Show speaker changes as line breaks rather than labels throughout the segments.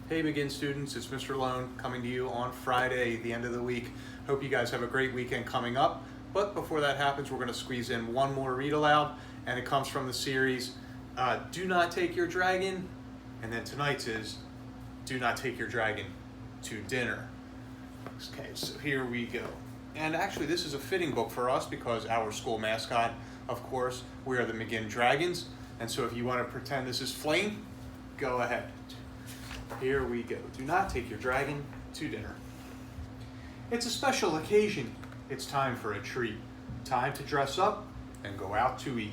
Hey McGinn students, it's Mr. Lohn coming to you on Friday, the end of the week. Hope you guys have a great weekend coming up. But before that happens, we're going to squeeze in one more read aloud, and it comes from the series Do Not Take Your Dragon, and then tonight's is Do Not Take Your Dragon to Dinner. Okay, so here we go. And actually this is a fitting book for us because our school mascot, of course, we are the McGinn Dragons. And so if you want to pretend this is Flame, go ahead. Here we go. Do not take your dragon to dinner. It's a special occasion. It's time for a treat. Time to dress up and go out to eat.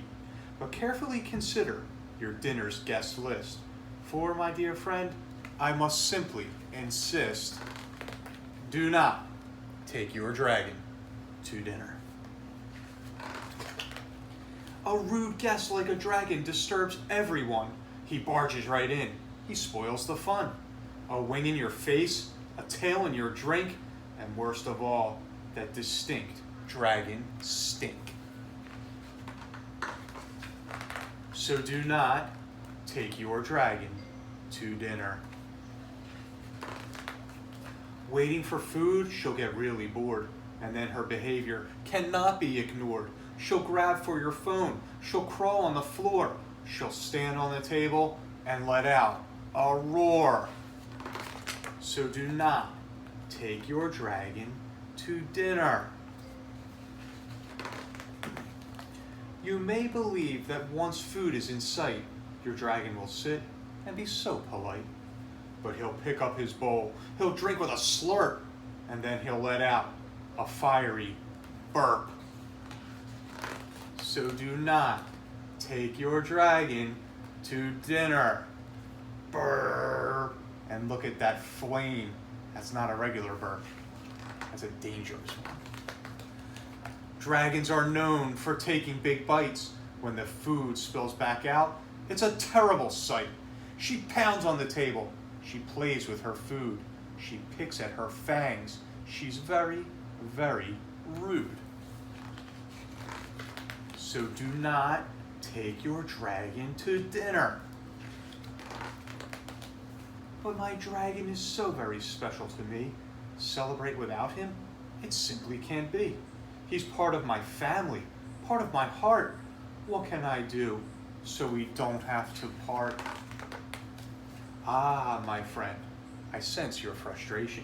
But carefully consider your dinner's guest list. For, my dear friend, I must simply insist, do not take your dragon to dinner. A rude guest like a dragon disturbs everyone. He barges right in. He spoils the fun. A wing in your face, a tail in your drink, and worst of all, that distinct dragon stink. So do not take your dragon to dinner. Waiting for food, she'll get really bored, and then her behavior cannot be ignored. She'll grab for your phone, she'll crawl on the floor, she'll stand on the table and let out a roar. So do not take your dragon to dinner. You may believe that once food is in sight, your dragon will sit and be so polite. But he'll pick up his bowl, he'll drink with a slurp, and then he'll let out a fiery burp. So do not take your dragon to dinner. Burr. And look at that flame. That's not a regular burp. That's a dangerous one. Dragons are known for taking big bites. When the food spills back out, it's a terrible sight. She pounds on the table. She plays with her food. She picks at her fangs. She's very, very rude. So do not take your dragon to dinner. But my dragon is so very special to me. Celebrate without him? It simply can't be. He's part of my family, part of my heart. What can I do so we don't have to part? Ah, my friend, I sense your frustration.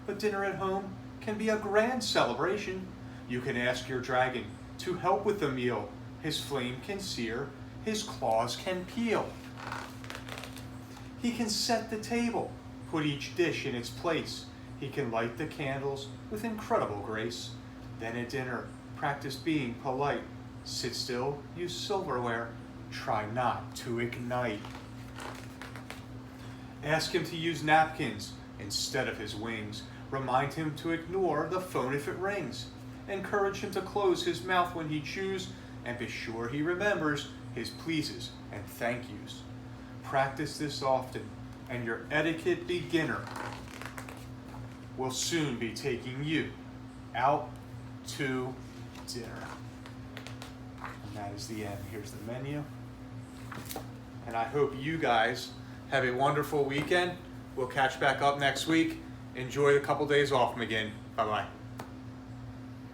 But dinner at home can be a grand celebration. You can ask your dragon to help with the meal. His flame can sear, his claws can peel. He can set the table, put each dish in its place. He can light the candles with incredible grace. Then at dinner, practice being polite. Sit still, use silverware, try not to ignite. Ask him to use napkins instead of his wings. Remind him to ignore the phone if it rings. Encourage him to close his mouth when he chews, and be sure he remembers his pleases and thank yous. Practice this often, and your etiquette beginner will soon be taking you out to dinner. And that is the end. Here's the menu. And I hope you guys have a wonderful weekend. We'll catch back up next week. Enjoy the couple days off, McGinn. Bye-bye.